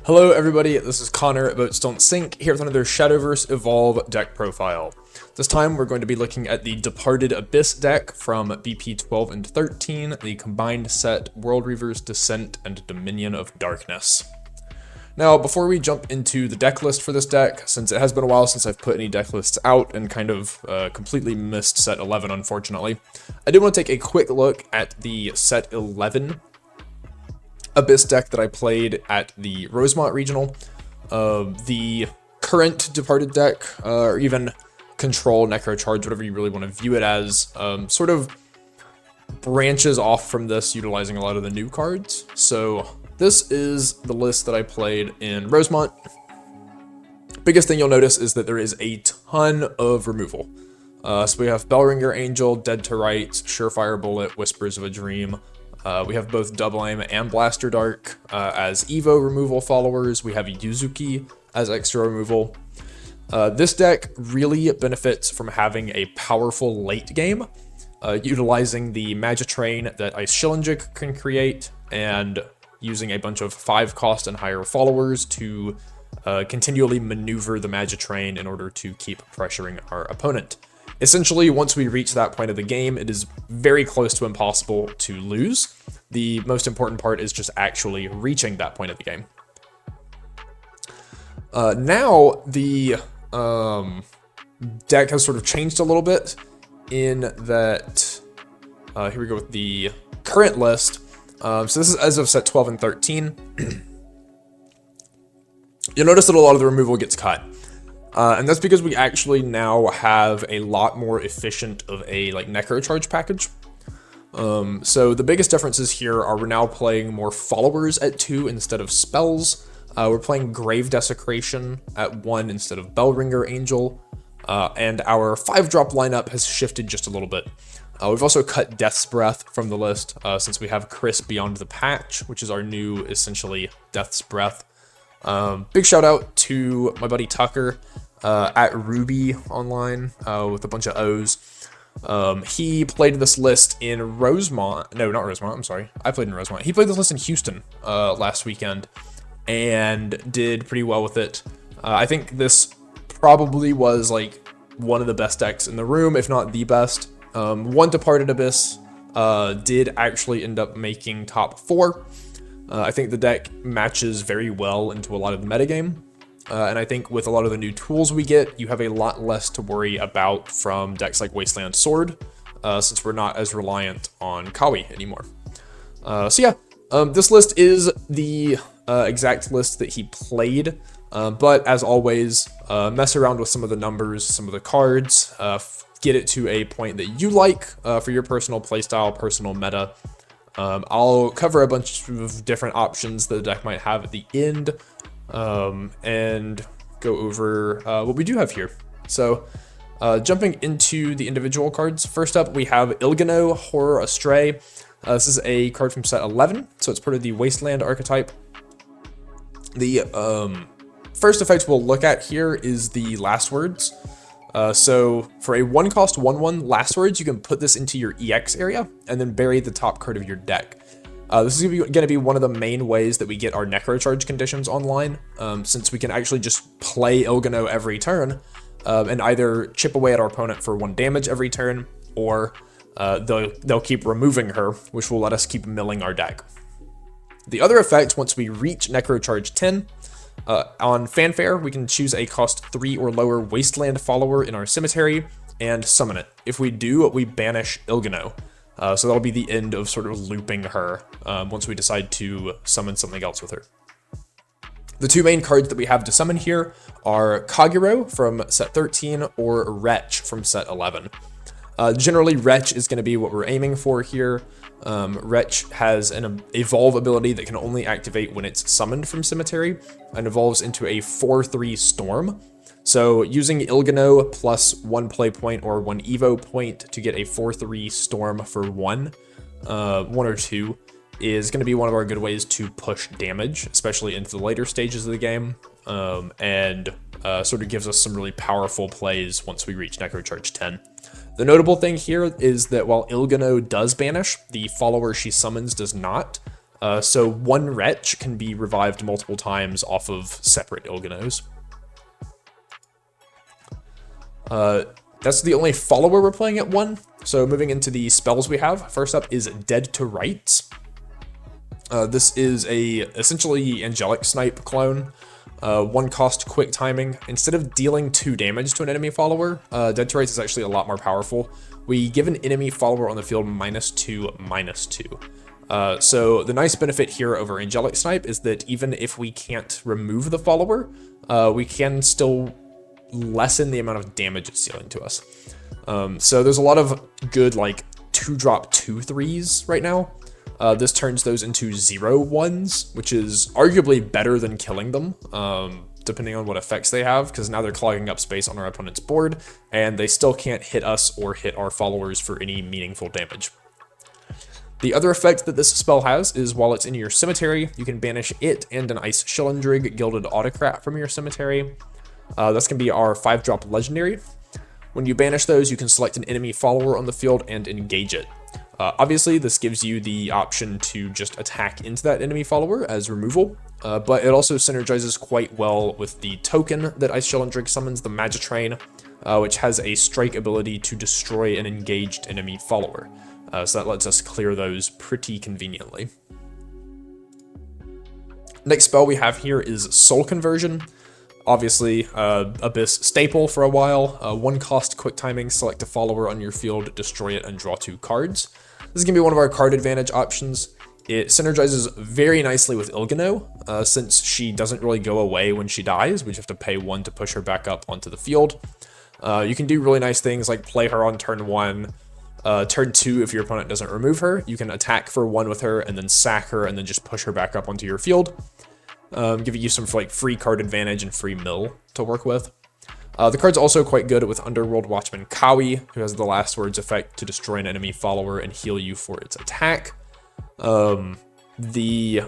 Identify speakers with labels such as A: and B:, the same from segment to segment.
A: Hello everybody, this is Connor at BoatsDon'tSink here with another Shadowverse Evolve deck profile. This time we're going to be looking at the Departed Abyss deck from BP12 and 13, the combined set World Reaver's Descent and Dominion of Darkness. Now, before we jump into the deck list for this deck, since it has been a while since I've put any deck lists out and kind of completely missed set 11 unfortunately, I did want to take a quick look at the set 11 Abyss deck that I played at the Rosemont Regional. The current Departed deck, or even Control, Necrocharge, whatever you really want to view it as, sort of branches off from this, utilizing a lot of the new cards. So this is the list that I played in Rosemont. Biggest thing you'll notice is that there is a ton of removal. So we have Bellringer Angel, Dead to Rights, Surefire Bullet, Whispers of a Dream. We have both Double Aim and Blaster Dark as Evo removal followers. We have Yuzuki as extra removal. This deck really benefits from having a powerful late game, utilizing the Magitrain that Ice Shillingjik can create, and using a bunch of 5-cost and higher followers to continually maneuver the Magitrain in order to keep pressuring our opponent. Essentially, once we reach that point of the game, it is very close to impossible to lose. The most important part is just actually reaching that point of the game. Now, the deck has sort of changed a little bit in that, here we go with the current list. So this is as of set 12 and 13. You'll notice that a lot of the removal gets cut. And that's because we actually now have a lot more efficient of a Necrocharge package. So the biggest differences here are we're now playing more followers at 2 instead of spells. We're playing Grave Desecration at 1 instead of Bellringer Angel. And our 5-drop lineup has shifted just a little bit. We've also cut Death's Breath from the list since we have Chris Beyond the Patch, which is our new, essentially, Death's Breath. Big shout out to my buddy Tucker at Ruby Online with a bunch of O's. He played this list in Rosemont. No, not Rosemont. I'm sorry. I played in Rosemont. He played this list in Houston last weekend and did pretty well with it. I think this probably was one of the best decks in the room, if not the best. One Departed Abyss did actually end up making top 4. I think the deck matches very well into a lot of the metagame. And I think with a lot of the new tools we get, you have a lot less to worry about from decks like Wasteland Sword, since we're not as reliant on Kawi anymore. So yeah, this list is the exact list that he played, but as always, mess around with some of the numbers, some of the cards, get it to a point that you like for your personal playstyle, personal meta. I'll cover a bunch of different options that the deck might have at the end, and go over what we do have here. So, jumping into the individual cards, first up we have Ilgano, Horror Astray. This is a card from set 11, so it's part of the Wasteland archetype. The first effect we'll look at here is the Last Words. So for a 1-cost 1/1 Last Words, you can put this into your EX area and then bury the top card of your deck. This is going to be one of the main ways that we get our Necrocharge conditions online, since we can actually just play Ilgano every turn and either chip away at our opponent for 1 damage every turn, or they'll keep removing her, which will let us keep milling our deck. The other effect, once we reach Necrocharge 10, on Fanfare, we can choose a cost 3 or lower Wasteland follower in our cemetery and summon it. If we do, we banish Ilgano. So that'll be the end of sort of looping her once we decide to summon something else with her. The 2 main cards that we have to summon here are Kagero from set 13 or Wretch from set 11. Generally, Wretch is going to be what we're aiming for here. Wretch has an evolve ability that can only activate when it's summoned from Cemetery, and evolves into a 4/3 Storm. So using Ilgano plus 1 play point or 1 Evo point to get a 4/3 Storm for 1 or 2 is going to be one of our good ways to push damage, especially into the later stages of the game, and sort of gives us some really powerful plays once we reach Necrocharge 10. The notable thing here is that while Ilgano does banish, the follower she summons does not. So one Wretch can be revived multiple times off of separate Ilganos. That's the only follower we're playing at 1. So moving into the spells we have, first up is Dead to Rights. This is a essentially Angelic Snipe clone. 1 cost quick timing. Instead of dealing 2 damage to an enemy follower, Dead to Rights is actually a lot more powerful. We give an enemy follower on the field -2/-2. So the nice benefit here over Angelic Snipe is that even if we can't remove the follower, we can still lessen the amount of damage it's dealing to us. So there's a lot of good like 2-drop 2/3s right now. This turns those into 0/1s, which is arguably better than killing them, depending on what effects they have, because now they're clogging up space on our opponent's board, and they still can't hit us or hit our followers for any meaningful damage. The other effect that this spell has is while it's in your cemetery, you can banish it and an Ice Shillendrig Gilded Autocrat from your cemetery. This can be our 5-drop legendary. When you banish those, you can select an enemy follower on the field and engage it. Obviously, this gives you the option to just attack into that enemy follower as removal, but it also synergizes quite well with the token that Ice Shillendrig summons, the Magitrain, which has a strike ability to destroy an engaged enemy follower. So that lets us clear those pretty conveniently. Next spell we have here is Soul Conversion. Obviously, Abyss staple for a while. 1 cost quick timing, select a follower on your field, destroy it, and draw 2 cards. This is going to be one of our card advantage options. It synergizes very nicely with Ilgano, since she doesn't really go away when she dies. We just have to pay 1 to push her back up onto the field. You can do really nice things like play her on turn 1. Turn 2, if your opponent doesn't remove her, you can attack for 1 with her and then sack her and then just push her back up onto your field. Giving you some like free card advantage and free mill to work with. The card's also quite good with Underworld Watchman Kawi, who has the Last Words effect to destroy an enemy follower and heal you for its attack. The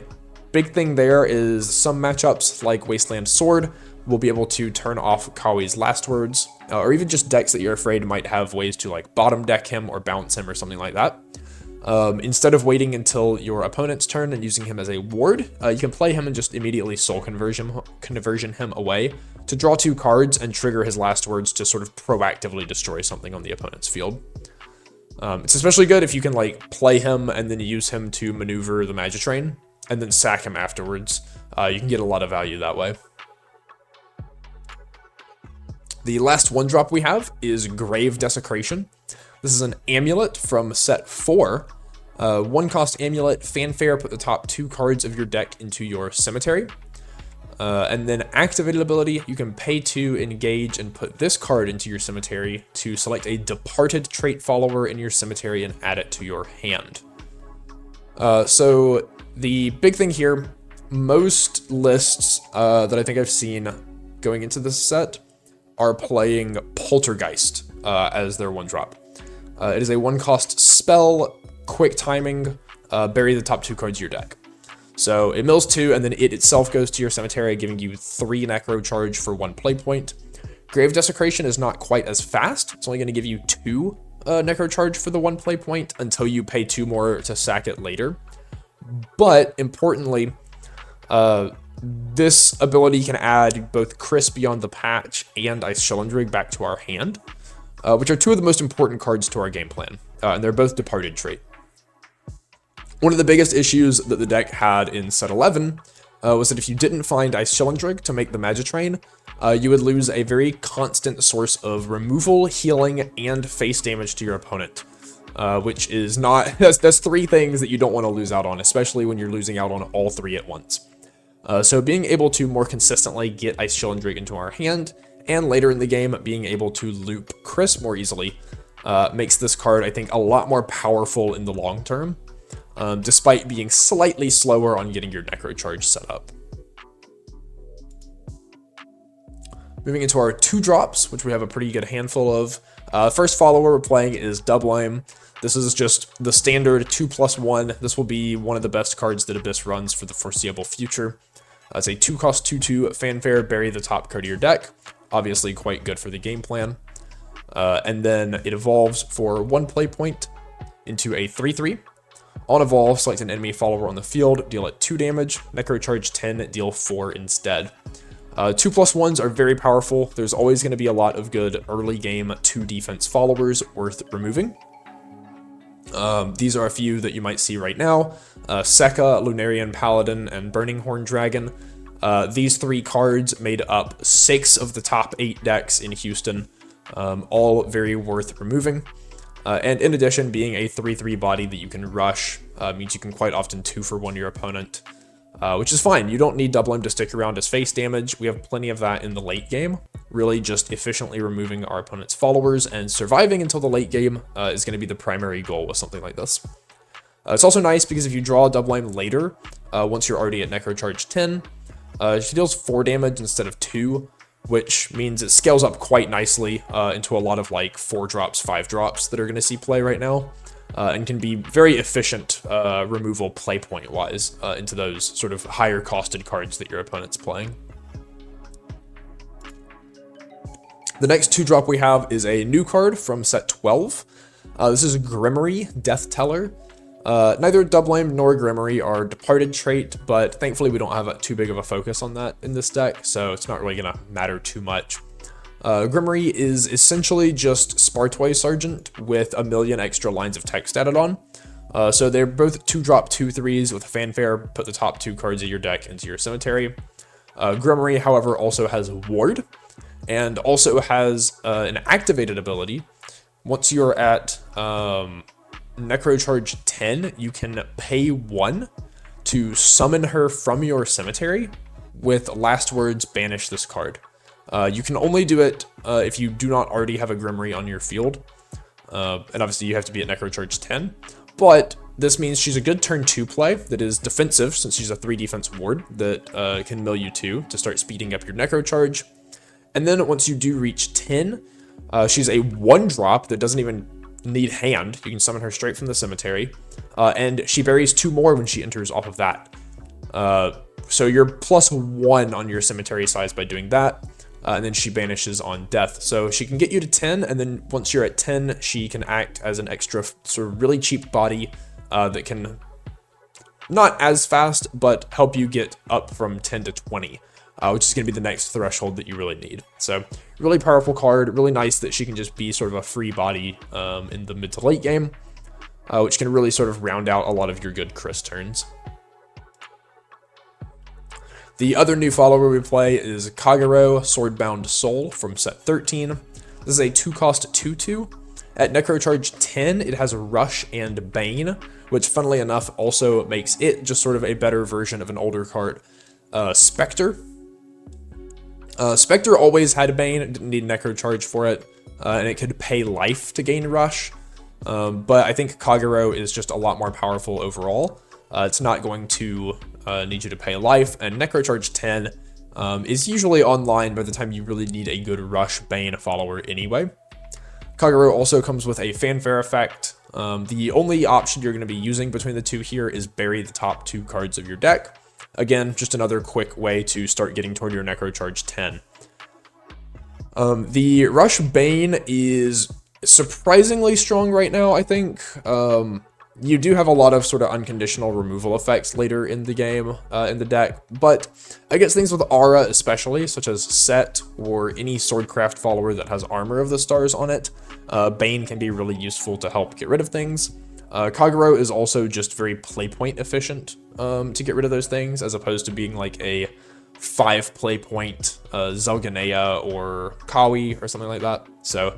A: big thing there is some matchups like Wasteland Sword will be able to turn off Kawi's Last Words, or even just decks that you're afraid might have ways to like bottom deck him or bounce him or something like that. Instead of waiting until your opponent's turn and using him as a ward, you can play him and just immediately Soul Conversion him away to draw 2 cards and trigger his Last Words to sort of proactively destroy something on the opponent's field. It's especially good if you can like play him and then use him to maneuver the Magitrain and then sack him afterwards. You can get a lot of value that way. The last 1-drop we have is Grave Desecration. This is an amulet from set 4. 1 cost amulet, fanfare, put the top 2 cards of your deck into your cemetery. And then activated ability, you can pay to engage and put this card into your cemetery to select a departed trait follower in your cemetery and add it to your hand. So the big thing here, most lists that I think I've seen going into this set are playing Poltergeist as their 1-drop. It is a 1-cost spell, quick timing, bury the top 2 cards of your deck. So it mills 2, and then it itself goes to your cemetery, giving you 3 Necrocharge for 1 play point. Grave Desecration is not quite as fast. It's only going to give you 2 Necrocharge for the 1 play point until you pay 2 more to sack it later. But importantly, this ability can add both Chris Beyond the Patch and Ice Shillendrig back to our hand, which are 2 of the most important cards to our game plan, and they're both departed trait. One of the biggest issues that the deck had in set 11 was that if you didn't find Ice Shillendrig to make the Magitrain, you would lose a very constant source of removal, healing, and face damage to your opponent, which is not, that's 3 things that you don't want to lose out on, especially when you're losing out on all 3 at once. So being able to more consistently get Ice Shillendrig into our hand, and later in the game being able to loop Chris more easily, makes this card, I think, a lot more powerful in the long term, despite being slightly slower on getting your Necrocharge set up. Moving into our 2-drops, which we have a pretty good handful of. First follower we're playing is Double Aim. This is just the standard 2+1. This will be one of the best cards that Abyss runs for the foreseeable future. It's a 2-cost 2/2 fanfare, bury the top card of your deck. Obviously quite good for the game plan. And then it evolves for 1 play point into a 3/3. On evolve, select an enemy follower on the field, deal it 2 damage, Necrocharge 10, deal 4 instead. 2+1s are very powerful. There's always going to be a lot of good early game 2 defense followers worth removing. These are a few that you might see right now. Sekka, Lunarian Paladin, and Burning Horn Dragon. These 3 cards made up 6 of the top 8 decks in Houston, all very worth removing. And in addition, being a 3/3 body that you can rush means you can quite often 2-for-1 your opponent, which is fine. You don't need Double Aim to stick around as face damage. We have plenty of that in the late game. Really just efficiently removing our opponent's followers and surviving until the late game is going to be the primary goal with something like this. It's also nice because if you draw a Double Aim later, once you're already at Necrocharge 10, she deals 4 damage instead of 2, which means it scales up quite nicely into a lot of like 4-drops, 5-drops that are going to see play right now, and can be very efficient removal play point wise into those sort of higher costed cards that your opponent's playing. The next 2-drop we have is a new card from set 12. This is Grimory, Death Teller. Neither Double Aim nor Grimory are departed trait, but thankfully we don't have too big of a focus on that in this deck, so it's not really going to matter too much. Grimory is essentially just Spartoy Sergeant with a million extra lines of text added on. So they're both 2-drop 2/3s with fanfare. Put the top 2 cards of your deck into your cemetery. Grimory, however, also has Ward, and also has an activated ability. Once you're at Necrocharge 10, you can pay 1 to summon her from your cemetery with last words, banish this card. You can only do it if you do not already have a Grimory on your field. And obviously you have to be at Necrocharge 10. But this means she's a good turn 2 play that is defensive, since she's a 3 defense ward that can mill you 2 to start speeding up your Necrocharge. And then once you do reach 10, she's a 1-drop that doesn't even need hand. You can summon her straight from the cemetery, and she buries 2 more when she enters off of that. So you're +1 on your cemetery size by doing that, and then she banishes on death. So she can get you to 10, and then once you're at 10, she can act as an extra sort of really cheap body that can, not as fast, but help you get up from 10 to 20. Which is going to be the next threshold that you really need. So really powerful card, really nice that she can just be sort of a free body in the mid to late game, which can really sort of round out a lot of your good Chris turns. The other new follower we play is Kagero, Swordbound Soul from set 13. This is a 2-cost 2/2. At Necrocharge 10, it has Rush and Bane, which funnily enough also makes it just sort of a better version of an older card, Spectre. Spectre always had Bane, it didn't need Necrocharge for it, and it could pay life to gain Rush, but I think Kagero is just a lot more powerful overall. It's not going to need you to pay life, and Necrocharge 10 is usually online by the time you really need a good Rush Bane follower anyway. Kagero also comes with a fanfare effect. The only option you're going to be using between the 2 here is bury the top 2 cards of your deck. Again, just another quick way to start getting toward your Necrocharge 10. The Rush Bane is surprisingly strong right now, I think. You do have a lot of sort of unconditional removal effects later in the game, in the deck, but against things with aura especially, such as Set or any Swordcraft follower that has Armor of the Stars on it, Bane can be really useful to help get rid of things. Kagero is also just very playpoint efficient to get rid of those things, as opposed to being like a 5 playpoint Zelganea or Kawi or something like that. So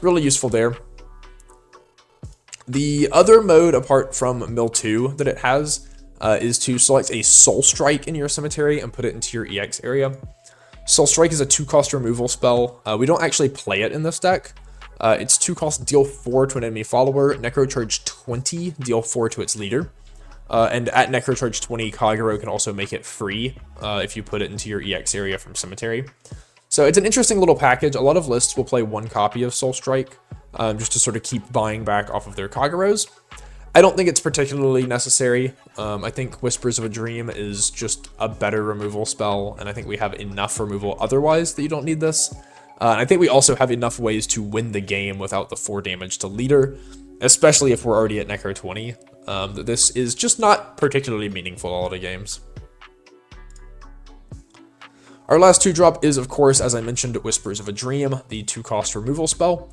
A: really useful there. The other mode apart from Mill 2 that it has is to select a Soul Strike in your cemetery and put it into your EX area. Soul Strike is a 2-cost removal spell. We don't actually play it in this deck. It's 2-cost, deal 4 to an enemy follower, Necrocharge 20, deal 4 to its leader. And at Necrocharge 20, Kagero can also make it free if you put it into your EX area from Cemetery. So it's an interesting little package. A lot of lists will play 1 copy of Soul Strike, just to sort of keep buying back off of their Kageros. I don't think it's particularly necessary. I think Whispers of a Dream is just a better removal spell, and I think we have enough removal otherwise that you don't need this. I think we also have enough ways to win the game without the 4 damage to leader, especially if we're already at Necro 20. that this is just not particularly meaningful in a lot of games. Our last 2-drop is, of course, as I mentioned, Whispers of a Dream, the 2-cost removal spell.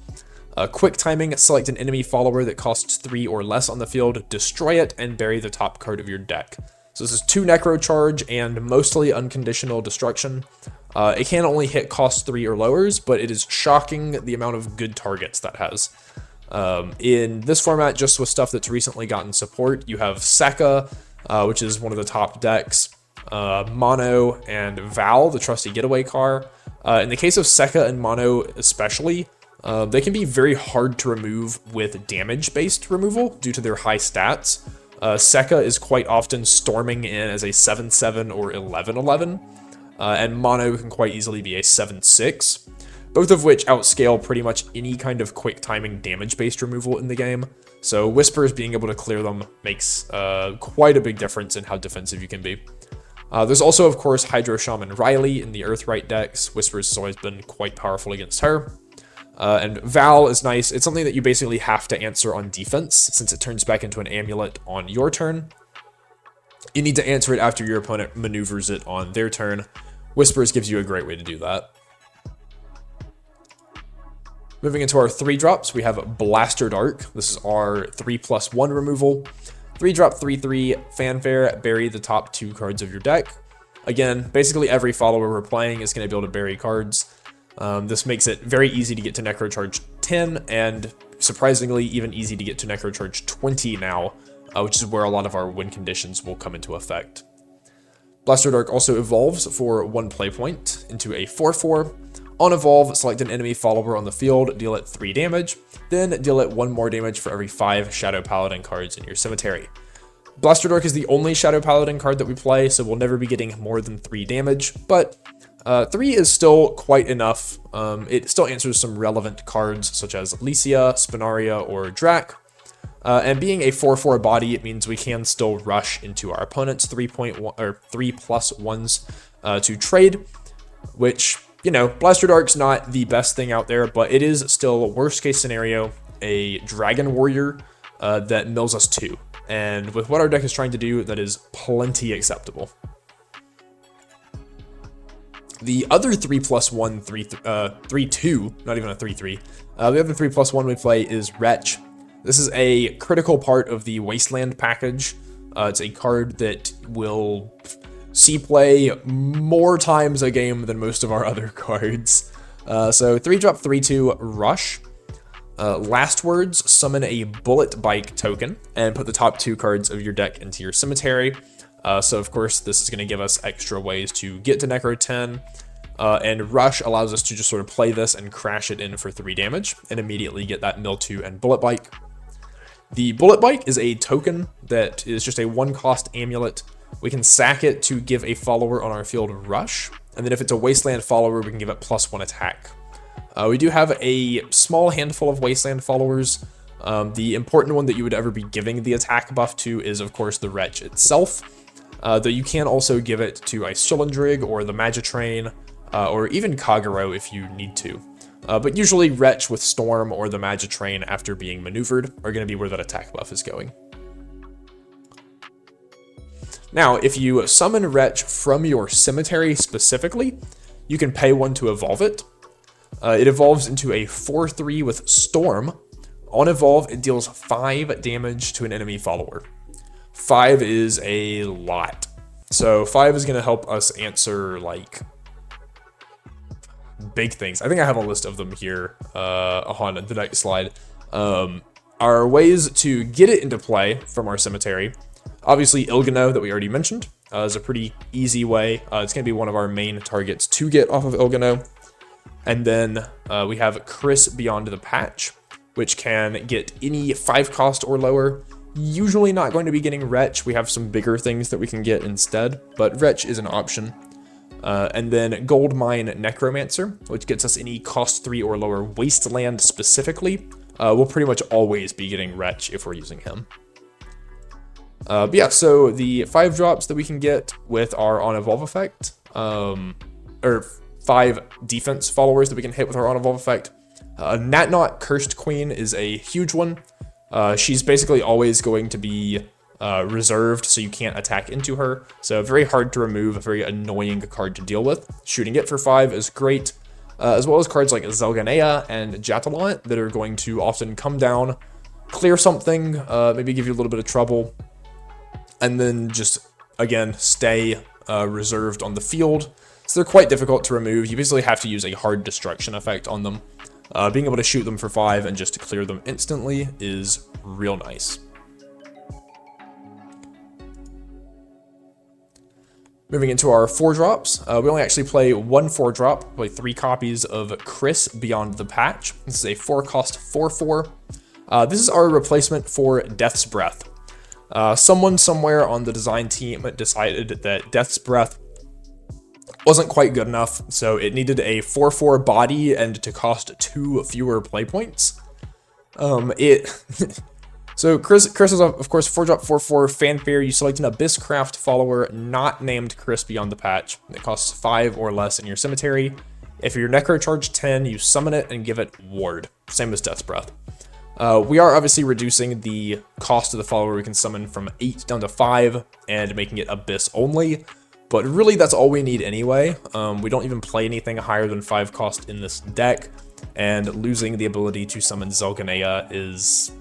A: Quick timing, select an enemy follower that costs 3 or less on the field, destroy it, and bury the top card of your deck. So this is 2 Necrocharge and mostly unconditional destruction. It can only hit cost 3 or lowers, but it is shocking the amount of good targets that has. In this format, just with stuff that's recently gotten support, you have Sekka, which is one of the top decks, Mono, and Val, the trusty getaway car. In the case of Sekka and Mono especially, they can be very hard to remove with damage-based removal due to their high stats. Sekka is quite often storming in as a 7-7 or 11-11, and Mono can quite easily be a 7-6, both of which outscale pretty much any kind of quick timing damage-based removal in the game. So Whispers being able to clear them makes quite a big difference in how defensive you can be. There's also, of course, Hydro Shaman Riley in the Earthright decks. Whispers has always been quite powerful against her. And Val is nice. It's something that you basically have to answer on defense, since it turns back into an amulet on your turn. You need to answer it after your opponent maneuvers it on their turn. Whispers gives you a great way to do that. Moving into our 3-drops, we have Blaster Dark. This is our 3+1 removal. 3-drop 3/3 Fanfare, bury the top 2 cards of your deck. Again, basically every follower we're playing is going to be able to bury cards. This makes it very easy to get to Necrocharge 10, and surprisingly even easy to get to Necrocharge 20 now, which is where a lot of our win conditions will come into effect. Blaster Dark also evolves for 1 play point into a 4/4. On evolve, select an enemy follower on the field, deal it 3 damage, then deal it 1 more damage for every 5 Shadow Paladin cards in your cemetery. Blaster Dark is the only Shadow Paladin card that we play, so we'll never be getting more than 3 damage, but 3 is still quite enough. It still answers some relevant cards such as Lycia, Spinaria, or Drac. And being a 4/4 body, it means we can still rush into our opponent's 3+1s to trade, which, you know, Blaster Dark's not the best thing out there, but it is still, worst case scenario, a Dragon Warrior that mills us 2. And with what our deck is trying to do, that is plenty acceptable. The other 3+1, 3/2, not even a 3/3, the other 3+1 we play is Wretch. This is a critical part of the Wasteland package. It's a card that will see play more times a game than most of our other cards. So 3-drop 3/2 Rush. Last words, summon a Bullet Bike token and put the top 2 cards of your deck into your cemetery. So of course this is going to give us extra ways to get to Necro 10. And Rush allows us to just sort of play this and crash it in for 3 damage and immediately get that Mill 2 and Bullet Bike. The Bullet Bike is a token that is just a 1-cost amulet. We can sack it to give a follower on our field Rush, and then if it's a Wasteland follower, we can give it +1 attack. We do have a small handful of Wasteland followers. The important one that you would ever be giving the attack buff to is, of course, the Wretch itself, though you can also give it to a Cylindrig or the Magitrain, or even Kagero if you need to. But usually Wretch with Storm or the Magitrain after being maneuvered are going to be where that attack buff is going. Now, if you summon Wretch from your cemetery specifically, you can pay 1 to evolve it. It evolves into a 4/3 with Storm. On evolve, it deals 5 damage to an enemy follower. 5 is a lot. So 5 is going to help us answer, like, big things. I think I have a list of them here on the next slide. Our ways to get it into play from our cemetery. Obviously, Ilgano, that we already mentioned, is a pretty easy way. It's going to be one of our main targets to get off of Ilgano. And then we have Chris Beyond the Patch, which can get any 5-cost or lower. Usually not going to be getting Wretch. We have some bigger things that we can get instead, but Wretch is an option. And then Goldmine Necromancer, which gets us any cost 3 or lower Wasteland specifically. We'll pretty much always be getting Wretch if we're using him. But yeah, so the 5 drops that we can get with our on evolve effect, or 5 defense followers that we can hit with our on evolve effect. Natnot Cursed Queen is a huge one. She's basically always going to be reserved, so you can't attack into her. So very hard to remove, a very annoying card to deal with. Shooting it for 5 is great, as well as cards like Zelganea and Jatalant that are going to often come down, clear something, maybe give you a little bit of trouble, and then just, again, stay reserved on the field. So they're quite difficult to remove. You basically have to use a hard destruction effect on them. Being able to shoot them for 5 and just clear them instantly is real nice. Moving into our 4-drops, we only actually play one 4-drop, play 3 copies of Chris Beyond the Patch. This is a 4-cost 4/4. This is our replacement for Death's Breath. Someone somewhere on the design team decided that Death's Breath wasn't quite good enough, so it needed a 4/4 body and to cost 2 fewer play points. So Chris is, of course, 4-drop 4/4 Fanfare. You select an Abysscraft follower not named Chris Beyond the Patch. It costs 5 or less in your cemetery. If you're Necrocharge 10, you summon it and give it Ward. Same as Death's Breath. We are obviously reducing the cost of the follower we can summon from 8 down to 5 and making it Abyss only. But really, that's all we need anyway. We don't even play anything higher than 5 cost in this deck. And losing the ability to summon Zelganea is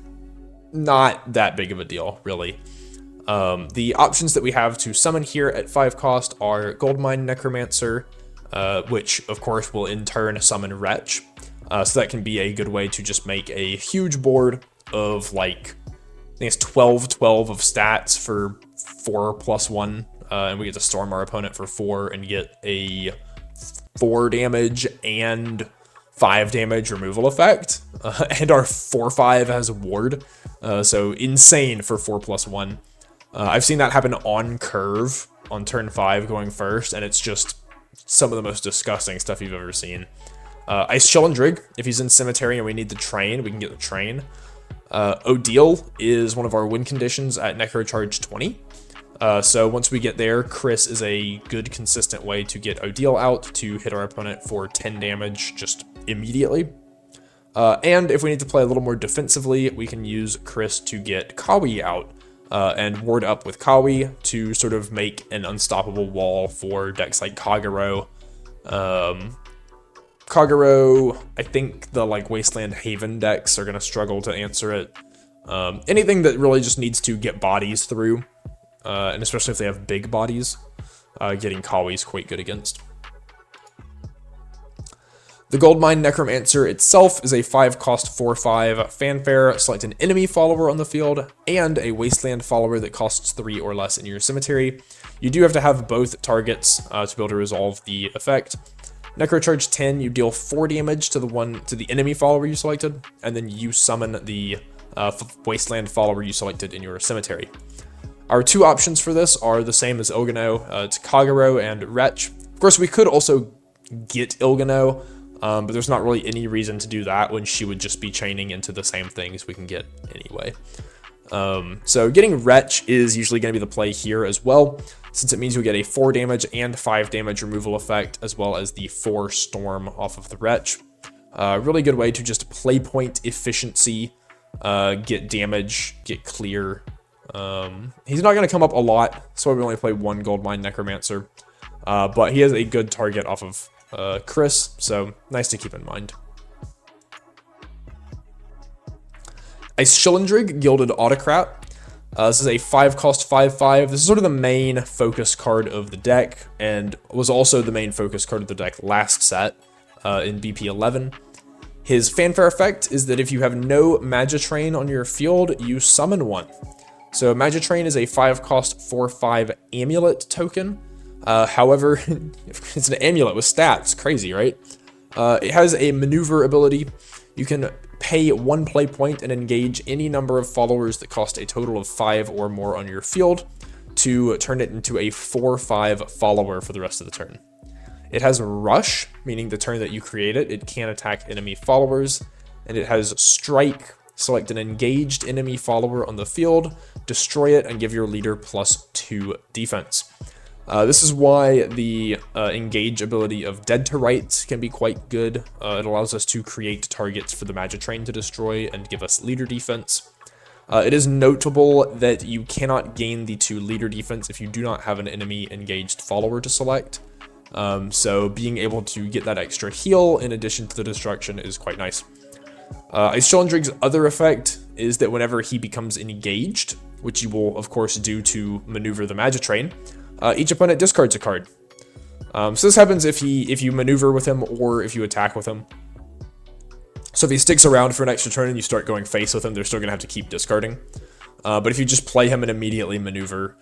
A: not that big of a deal, really. The options that we have to summon here at 5 cost are Goldmine Necromancer, which of course will in turn summon Wretch. So that can be a good way to just make a huge board of, like, I think it's 12 of stats for 4+1, and we get to storm our opponent for 4 and get a 4 damage and 5 damage removal effect, and our 4/5 has Ward, so insane for 4+1. I've seen that happen on curve on turn 5 going first, and it's just some of the most disgusting stuff you've ever seen. Ice Shellendrig, if he's in Cemetery and we need the train, we can get the train. Odile is one of our win conditions at Necrocharge 20. So once we get there, Chris is a good consistent way to get Odile out to hit our opponent for 10 damage just immediately. And if we need to play a little more defensively, we can use Chris to get Kawi out and ward up with Kawi to sort of make an unstoppable wall for decks like Kagero. Kagero, I think the like Wasteland Haven decks are going to struggle to answer it. Anything that really just needs to get bodies through, and especially if they have big bodies, getting Kawi is quite good against. The Goldmine Necromancer itself is a 5-cost 4/5 Fanfare. Select an enemy follower on the field and a Wasteland follower that costs 3 or less in your cemetery. You do have to have both targets to be able to resolve the effect. Necrocharge 10, you deal 4 damage to the enemy follower you selected, and then you summon the Wasteland follower you selected in your cemetery. Our 2 options for this are the same as Ilgano. It's Kagero and Wretch. Of course, we could also get Ilgano, but there's not really any reason to do that when she would just be chaining into the same things we can get anyway. So getting Wretch is usually going to be the play here as well, since it means we get a 4 damage and 5 damage removal effect, as well as the 4 storm off of the Wretch. Really good way to just play point efficiency, get damage, get clear. He's not going to come up a lot, so we only play 1 Goldmine Necromancer, but he has a good target off of Chris, so nice to keep in mind. Ice Shellendrig, Gilded Autocrat. This is a 5-cost 5/5. This is sort of the main focus card of the deck, and was also the main focus card of the deck last set in BP11. His fanfare effect is that if you have no Magitrain on your field, you summon one. So Magitrain is a 5-cost 4/5 amulet token. However, it's an amulet with stats. Crazy, right? It has a maneuver ability. You can pay 1 play point and engage any number of followers that cost a total of 5 or more on your field to turn it into a 4/5 follower for the rest of the turn. It has Rush, meaning the turn that you create it, it can attack enemy followers. And it has Strike. Select an engaged enemy follower on the field, destroy it, and give your leader +2 defense. This is why the engage ability of Dead to Rights can be quite good. It allows us to create targets for the Magitrain to destroy and give us leader defense. It is notable that you cannot gain the 2 leader defense if you do not have an enemy engaged follower to select. So being able to get that extra heal in addition to the destruction is quite nice. Ice Chillendrig's other effect is that whenever he becomes engaged, which you will of course do to maneuver the Magitrain, each opponent discards a card. So this happens if you maneuver with him or if you attack with him. So if he sticks around for an extra turn and you start going face with him, they're still going to have to keep discarding. But if you just play him and immediately maneuver,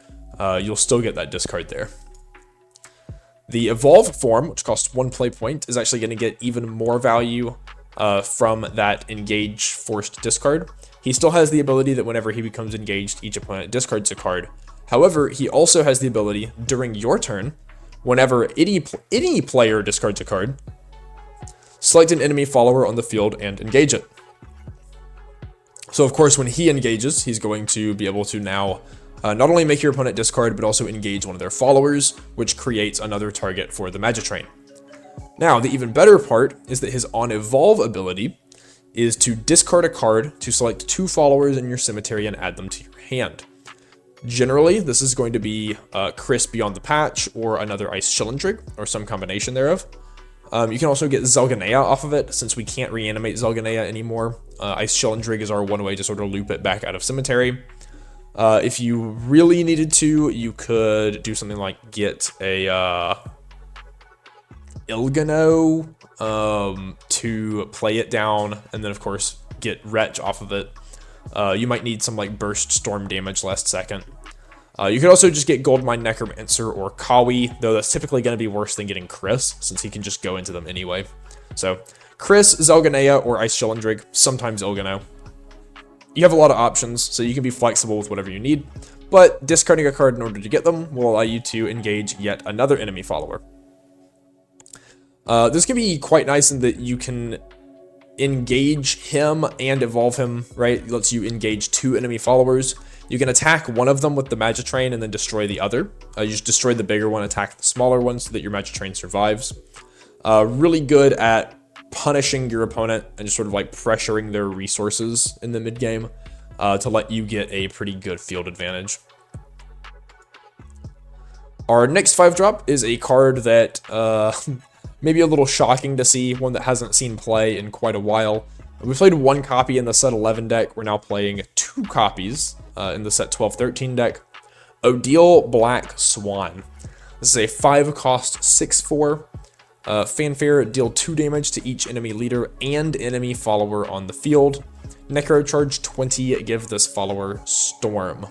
A: you'll still get that discard there. The Evolve form, which costs 1 play point, is actually going to get even more value from that engage forced discard. He still has the ability that whenever he becomes engaged, each opponent discards a card. However, he also has the ability during your turn, whenever any player discards a card, select an enemy follower on the field and engage it. So of course, when he engages, he's going to be able to now not only make your opponent discard, but also engage one of their followers, which creates another target for the Magitrain. Now, the even better part is that his on-evolve ability is to discard a card to select 2 followers in your cemetery and add them to your hand. Generally, this is going to be Chris Beyond the Patch or another Ice Chillendrig, or some combination thereof. You can also get Zelganea off of it, since we can't reanimate Zelganea anymore. Ice Chillendrig is our one way to sort of loop it back out of cemetery. If you really needed to, you could do something like get a Ilgano to play it down, and then of course get Wretch off of it. You might need some like burst storm damage last second. You could also just get Goldmine Necromancer or Kawi, though that's typically going to be worse than getting Chris, since he can just go into them anyway. So Chris, Zelganea, or Ice Chillendrig, sometimes Ilgano. You have a lot of options, so you can be flexible with whatever you need, but discarding a card in order to get them will allow you to engage yet another enemy follower. This can be quite nice in that you can engage him and evolve him, right? It lets you engage 2 enemy followers. You can attack one of them with the Magitrain and then destroy the other. You just destroy the bigger one, attack the smaller one so that your Magitrain survives. Really good at punishing your opponent and just sort of like pressuring their resources in the mid game to let you get a pretty good field advantage. Our next 5-drop is a card that maybe a little shocking to see, one that hasn't seen play in quite a while. We played 1 copy in the set 11 deck. We're now playing 2 copies in the set 12-13 deck. Odile Black Swan. This is a 5-cost 6/4. Fanfare, deal 2 damage to each enemy leader and enemy follower on the field. Necrocharge 20, give this follower Storm.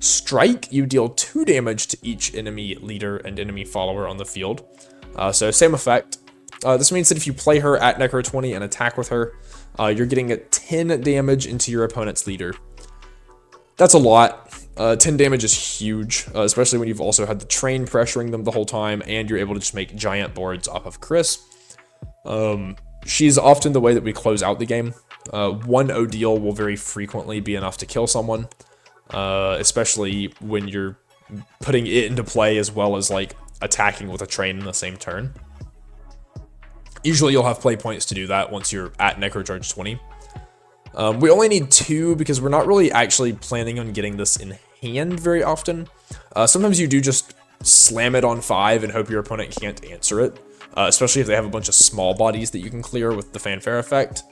A: Strike, you deal 2 damage to each enemy leader and enemy follower on the field. So same effect. This means that if you play her at Necro 20 and attack with her, you're getting 10 damage into your opponent's leader. That's a lot. 10 damage is huge, especially when you've also had the train pressuring them the whole time, and you're able to just make giant boards off of Chris. She's often the way that we close out the game. 1 Odile will very frequently be enough to kill someone, especially when you're putting it into play as well as like attacking with a train in the same turn. Usually you'll have play points to do that once you're at Necrocharge 20. We only need 2 because we're not really actually planning on getting this in hand very often. Sometimes you do just slam it on 5 and hope your opponent can't answer it, especially if they have a bunch of small bodies that you can clear with the Fanfare effect.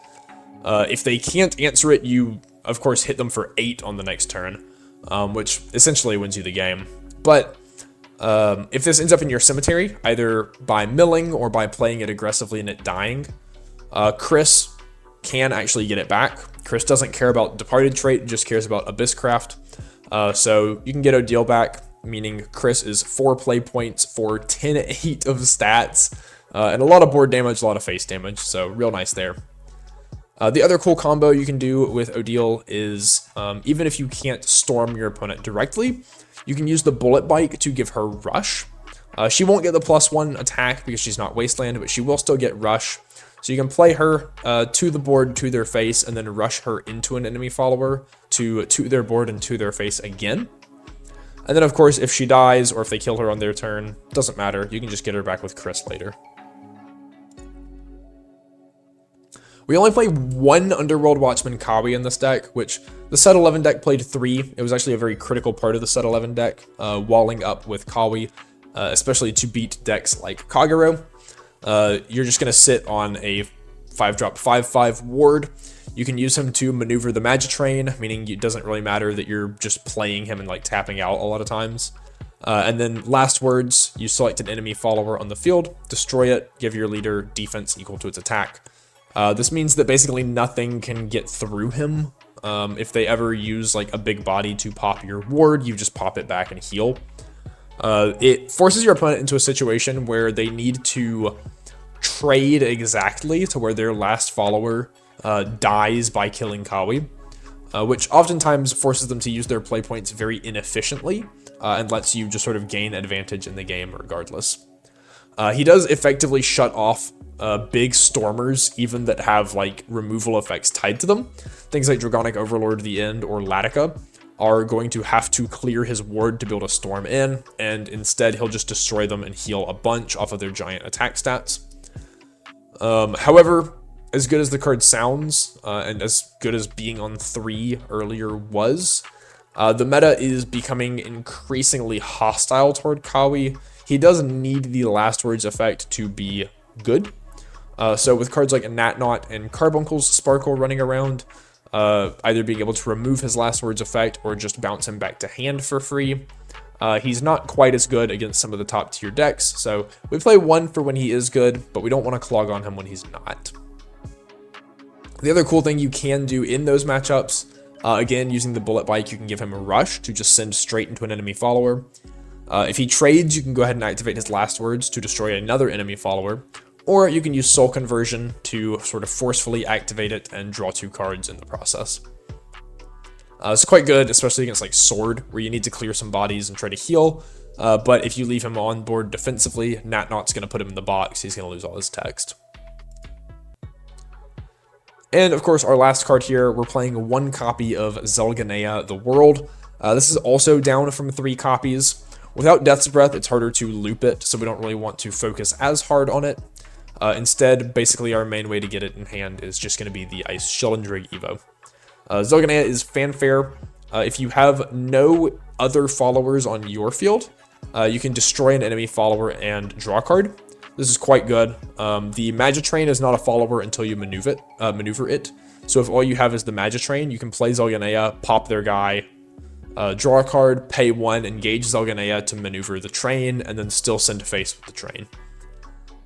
A: If they can't answer it, you of course hit them for 8 on the next turn, which essentially wins you the game. But if this ends up in your cemetery, either by milling or by playing it aggressively and it dying, Chris can actually get it back. Chris doesn't care about Departed trait, just cares about Abysscraft. So you can get Odile back, meaning Chris is 4 play points for 10-8 of stats, and a lot of board damage, a lot of face damage, so real nice there. The other cool combo you can do with Odile is, even if you can't storm your opponent directly, you can use the Bullet Bike to give her Rush. She won't get the +1 attack because she's not Wasteland, but she will still get Rush. So you can play her to the board, to their face, and then rush her into an enemy follower to their board and to their face again. And then, of course, if she dies or if they kill her on their turn, doesn't matter. You can just get her back with Chris later. We only play one Underworld Watchman Kawi in this deck, which the set 11 deck played 3. It was actually a very critical part of the set 11 deck, walling up with Kawi, especially to beat decks like Kagero. You're just going to sit on a 5-drop 5/5 ward. You can use him to maneuver the Magitrain, meaning it doesn't really matter that you're just playing him and like tapping out a lot of times. And then last words, you select an enemy follower on the field, destroy it, give your leader defense equal to its attack. This means that basically nothing can get through him. If they ever use like a big body to pop your ward, you just pop it back and heal. It forces your opponent into a situation where they need to trade exactly to where their last follower dies by killing Kawi, which oftentimes forces them to use their play points very inefficiently and lets you just sort of gain advantage in the game regardless. He does effectively shut off big stormers, even that have like removal effects tied to them. Things like Dragonic Overlord the End or Latika are going to have to clear his ward to build a storm in, and instead he'll just destroy them and heal a bunch off of their giant attack stats. However, as good as the card sounds, and as good as being on 3 earlier was, the meta is becoming increasingly hostile toward Kawi. He does need the Last Words effect to be good. So with cards like Natnot and Carbuncle's Sparkle running around, either being able to remove his Last Words effect or just bounce him back to hand for free, he's not quite as good against some of the top tier decks. So we play 1 for when he is good, but we don't want to clog on him when he's not. The other cool thing you can do in those matchups, again, using the Bullet Bike, you can give him a rush to just send straight into an enemy follower. If he trades, you can go ahead and activate his Last Words to destroy another enemy follower, or you can use Soul Conversion to sort of forcefully activate it and draw 2 cards in the process. It's quite good, especially against like Sword, where you need to clear some bodies and try to heal, but if you leave him on board defensively, Natnot's going to put him in the box, he's going to lose all his text. And of course, our last card here, we're playing 1 copy of Zelganea the World. This is also down from 3 copies. Without Death's Breath, it's harder to loop it, so we don't really want to focus as hard on it. Instead, basically our main way to get it in hand is just going to be the Ice Shellendrig Evo. Zelganea is Fanfare. If you have no other followers on your field, you can destroy an enemy follower and draw a card. This is quite good. The Magitrain is not a follower until you maneuver it. So if all you have is the Magitrain, you can play Zelganea, pop their guy, draw a card, pay 1, engage Zelganea to maneuver the train, and then still send a face with the train.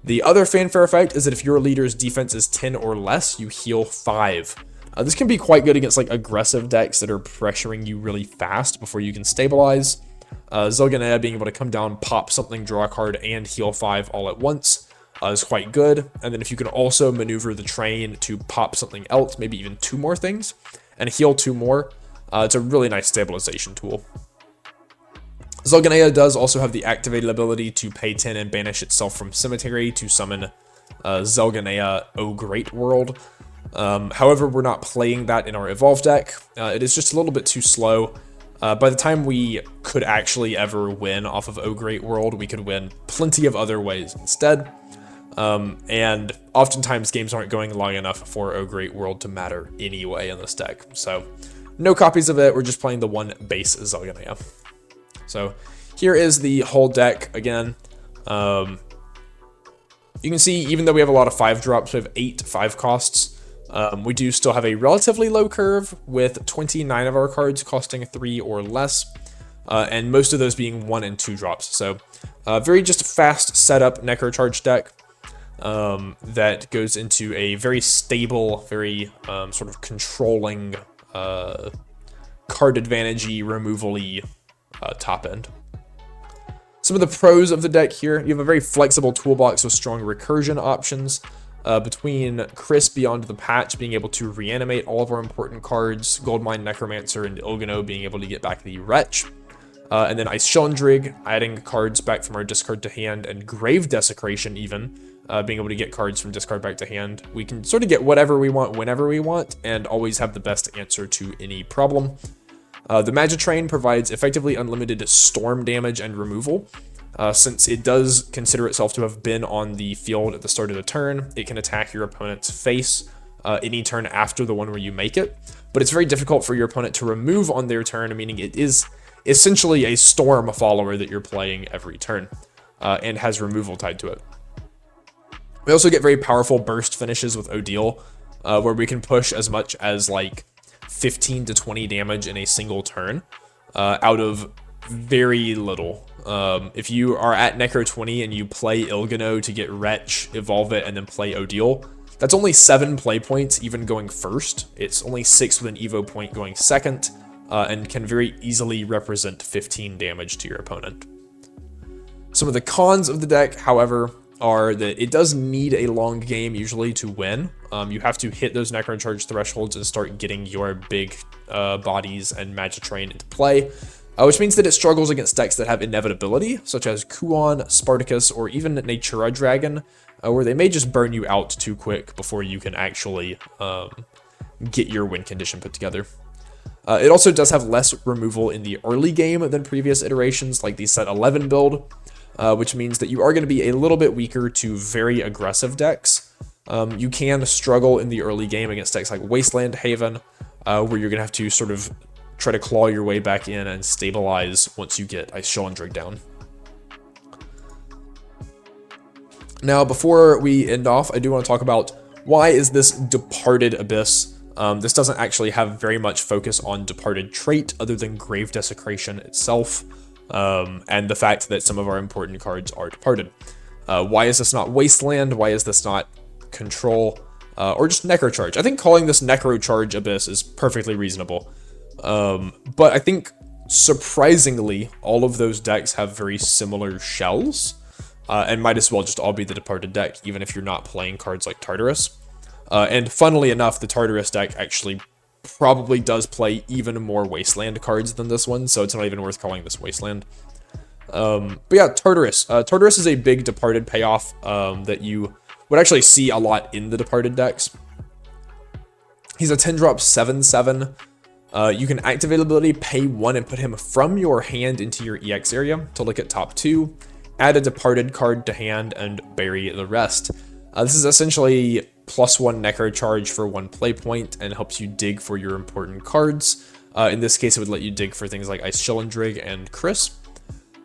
A: The other Fanfare effect is that if your leader's defense is 10 or less, you heal 5. This can be quite good against like aggressive decks that are pressuring you really fast before you can stabilize. Zelganea being able to come down, pop something, draw a card, and heal 5 all at once is quite good. And then if you can also maneuver the train to pop something else, maybe even 2 more things, and heal 2 more, it's a really nice stabilization tool. Zelganea does also have the activated ability to pay 10 and banish itself from Cemetery to summon Zelganea O Great World. However, we're not playing that in our Evolve deck. It is just a little bit too slow. By the time we could actually ever win off of O Great World, we could win plenty of other ways instead. And oftentimes games aren't going long enough for O Great World to matter anyway in this deck. So no copies of it, we're just playing the 1 base Zelganea. So here is the whole deck again. You can see, even though we have a lot of 5 drops, we have 8 5 costs. We do still have a relatively low curve with 29 of our cards costing 3 or less, and most of those being 1 and 2 drops. So very just fast setup Necrocharge deck that goes into a very stable, very sort of controlling card advantage-y, removal-y top end. Some of the pros of the deck here: you have a very flexible toolbox with strong recursion options. Between Chris Beyond the Patch being able to reanimate all of our important cards, Goldmine Necromancer, and Ilgano being able to get back the Wretch, and then Ice Shellendrig adding cards back from our discard to hand, and Grave Desecration even being able to get cards from discard back to hand. We can sort of get whatever we want whenever we want and always have the best answer to any problem. The Magitrain provides effectively unlimited storm damage and removal. Since it does consider itself to have been on the field at the start of the turn, it can attack your opponent's face any turn after the one where you make it, but it's very difficult for your opponent to remove on their turn, meaning it is essentially a storm follower that you're playing every turn, and has removal tied to it. We also get very powerful burst finishes with Odile, where we can push as much as like 15 to 20 damage in a single turn, out of very little. If you are at Necro 20 and you play Ilgano to get Wretch, evolve it, and then play Odile, that's only 7 play points even going first. It's only 6 with an Evo point going second, and can very easily represent 15 damage to your opponent. Some of the cons of the deck, however, are that it does need a long game usually to win. You have to hit those Necrocharge thresholds and start getting your big bodies and Magitrain into play, which means that it struggles against decks that have inevitability, such as Kuon, Spartacus, or even Natura Dragon, where they may just burn you out too quick before you can actually get your win condition put together. It also does have less removal in the early game than previous iterations, like the set 11 build, which means that you are going to be a little bit weaker to very aggressive decks. You can struggle in the early game against decks like Wasteland Haven, where you're going to have to sort of try to claw your way back in and stabilize once you get Ice Shellendrig down. Now, before we end off, I do want to talk about why is this Departed Abyss. This doesn't actually have very much focus on Departed trait other than Grave Desecration itself, and the fact that some of our important cards are Departed. Why is this not Wasteland? Why is this not Control? Or just Necrocharge? I think calling this Necrocharge Abyss is perfectly reasonable. But I think, surprisingly, all of those decks have very similar shells, and might as well just all be the Departed deck, even if you're not playing cards like Tartarus. And funnily enough, the Tartarus deck actually probably does play even more Wasteland cards than this one, so it's not even worth calling this Wasteland. But yeah, Tartarus. Tartarus is a big Departed payoff that you would actually see a lot in the Departed decks. He's a 10-drop 7/7. You can activate ability, pay 1, and put him from your hand into your EX area to look at top 2, add a Departed card to hand, and bury the rest. This is essentially +1 Necrocharge for 1 play point and helps you dig for your important cards. In this case, it would let you dig for things like Ice Shellendrig and Chris.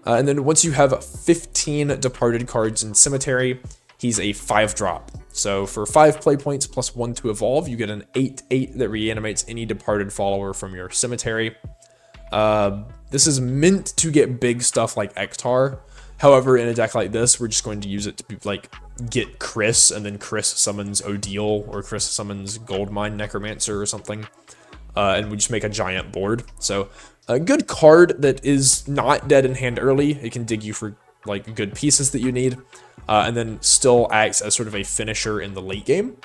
A: And then once you have 15 Departed cards in Cemetery, he's a 5-drop. So for 5 play points +1 to evolve, you get an 8/8 that reanimates any Departed follower from your Cemetery. This is meant to get big stuff like Ektar. However, in a deck like this, we're just going to use it to like get Chris, and then Chris summons Odile, or Chris summons Goldmine Necromancer or something, and we just make a giant board. So a good card that is not dead in hand early. It can dig you for like good pieces that you need, and then still acts as sort of a finisher in the late game.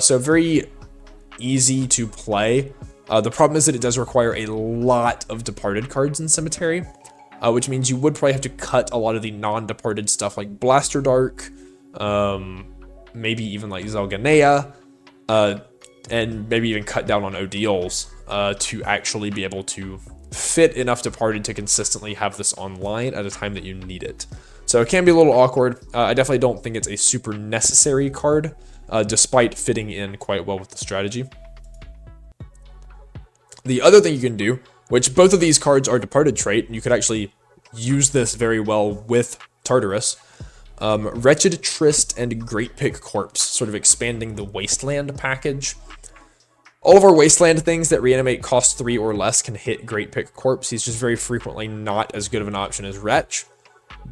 A: So very easy to play. The problem is that it does require a lot of Departed cards in Cemetery, which means you would probably have to cut a lot of the non-Departed stuff like Blaster Dark, maybe even like Zelganea, and maybe even cut down on Odiles to actually be able to fit enough Departed to consistently have this online at a time that you need it. So it can be a little awkward. I definitely don't think it's a super necessary card, despite fitting in quite well with the strategy. The other thing you can do, which both of these cards are Departed trait, and you could actually use this very well with Tartarus, Wretched Tryst and Great Pick Corpse, sort of expanding the Wasteland package. All of our Wasteland things that reanimate cost 3 or less can hit Great Pick Corpse. He's just very frequently not as good of an option as Wretch.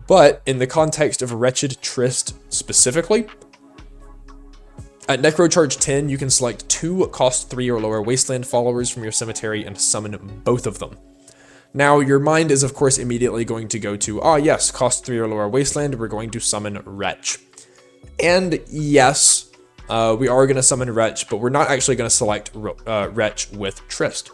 A: But in the context of Wretched Tryst specifically, at Necrocharge 10, you can select 2 cost 3 or lower Wasteland followers from your Cemetery and summon both of them. Now, your mind is, of course, immediately going to go to, yes, cost 3 or lower Wasteland, we're going to summon Wretch. And yes, we are going to summon Wretch, but we're not actually going to select Wretch with Tryst.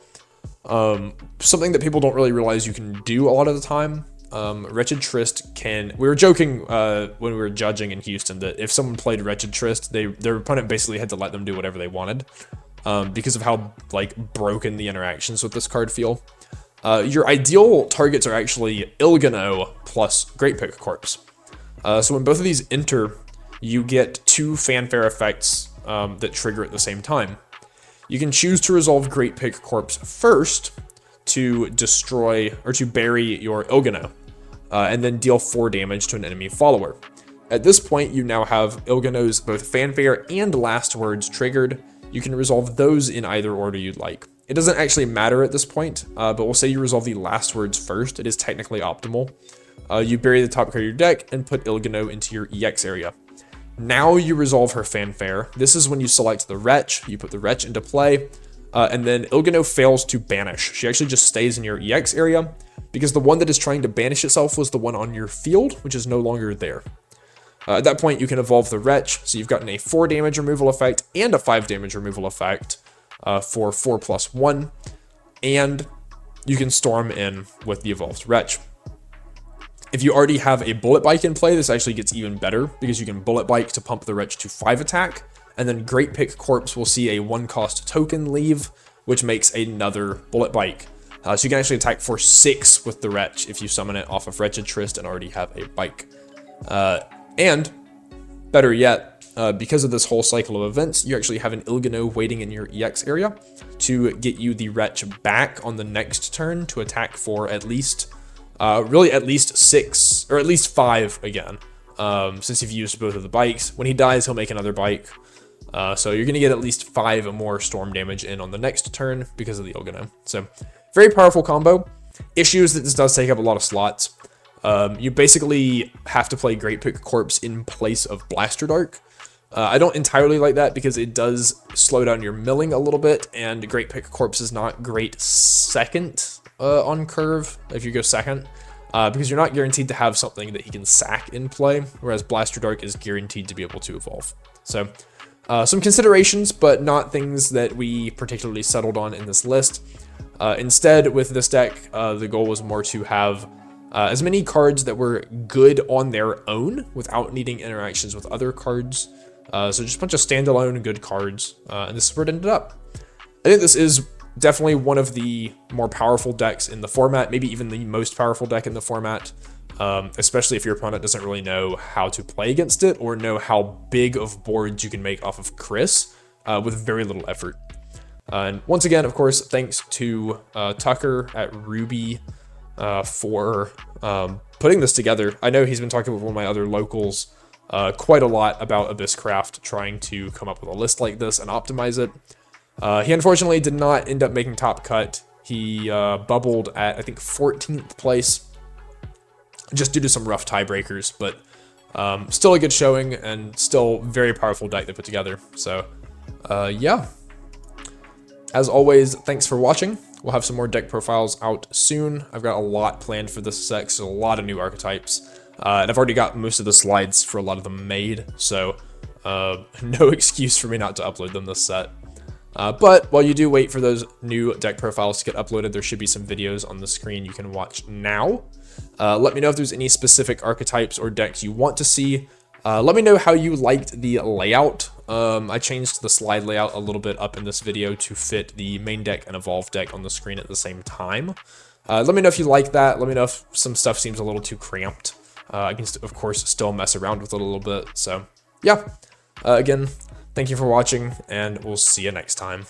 A: Something that people don't really realize you can do a lot of the time. Wretched Tryst can... We were joking when we were judging in Houston that if someone played Wretched Tryst, their opponent basically had to let them do whatever they wanted, because of how like broken the interactions with this card feel. Your ideal targets are actually Ilgano plus Great Pick Corpse. So when both of these enter, you get 2 fanfare effects that trigger at the same time. You can choose to resolve Great Pig Corpse first to destroy or to bury your Ilgano, and then deal 4 damage to an enemy follower. At this point, you now have Ilgano's both Fanfare and Last Words triggered. You can resolve those in either order you'd like. It doesn't actually matter at this point, but we'll say you resolve the Last Words first. It is technically optimal. You bury the top card of your deck and put Ilgano into your EX area. Now you resolve her Fanfare. This is when you select the Wretch, you put the Wretch into play, and then Ilgano fails to banish. She actually just stays in your EX area, because the one that is trying to banish itself was the one on your field, which is no longer there. At that point, you can evolve the Wretch, so you've gotten a 4 damage removal effect and a 5 damage removal effect for 4+1, and you can storm in with the evolved Wretch. If you already have a Bullet Bike in play, this actually gets even better, because you can Bullet Bike to pump the Wretch to 5 attack, and then Great Pig Corpse will see a 1-cost token leave, which makes another Bullet Bike. So you can actually attack for 6 with the Wretch if you summon it off of Wretched Tryst and already have a bike. And, better yet, because of this whole cycle of events, you actually have an Ilgano waiting in your EX area to get you the Wretch back on the next turn to attack for at least, really at least 6, or at least 5 again, since you've used both of the bikes. When he dies, he'll make another bike. So you're going to get at least 5 more storm damage in on the next turn because of the Ilgano. So, very powerful combo. Issues that this does take up a lot of slots. You basically have to play Great Pig Corpse in place of Blaster Dark. I don't entirely like that because it does slow down your milling a little bit, and Great Pig Corpse is not great second on curve if you go second, because you're not guaranteed to have something that he can sack in play, whereas Blaster Dark is guaranteed to be able to evolve. So, some considerations, but not things that we particularly settled on in this list. Instead, with this deck, the goal was more to have as many cards that were good on their own without needing interactions with other cards. So just a bunch of standalone good cards, and this is where it ended up. I think this is definitely one of the more powerful decks in the format, maybe even the most powerful deck in the format, especially if your opponent doesn't really know how to play against it or know how big of boards you can make off of Chris with very little effort. And once again, of course, thanks to Tucker at Ruby for putting this together. I know he's been talking with one of my other locals quite a lot about Abysscraft, trying to come up with a list like this and optimize it. He unfortunately did not end up making top cut. He bubbled at, I think, 14th place, just due to some rough tiebreakers, but still a good showing and still very powerful deck they put together. So, yeah. As always, thanks for watching. We'll have some more deck profiles out soon. I've got a lot planned for this set, so a lot of new archetypes. And I've already got most of the slides for a lot of them made, so no excuse for me not to upload them this set. But while you do wait for those new deck profiles to get uploaded, there should be some videos on the screen you can watch now. Let me know if there's any specific archetypes or decks you want to see. Let me know how you liked the layout. I changed the slide layout a little bit up in this video to fit the main deck and evolve deck on the screen at the same time. Let me know if you like that. Let me know if some stuff seems a little too cramped. I can, of course, still mess around with it a little bit. So, yeah. Again, thank you for watching, and we'll see you next time.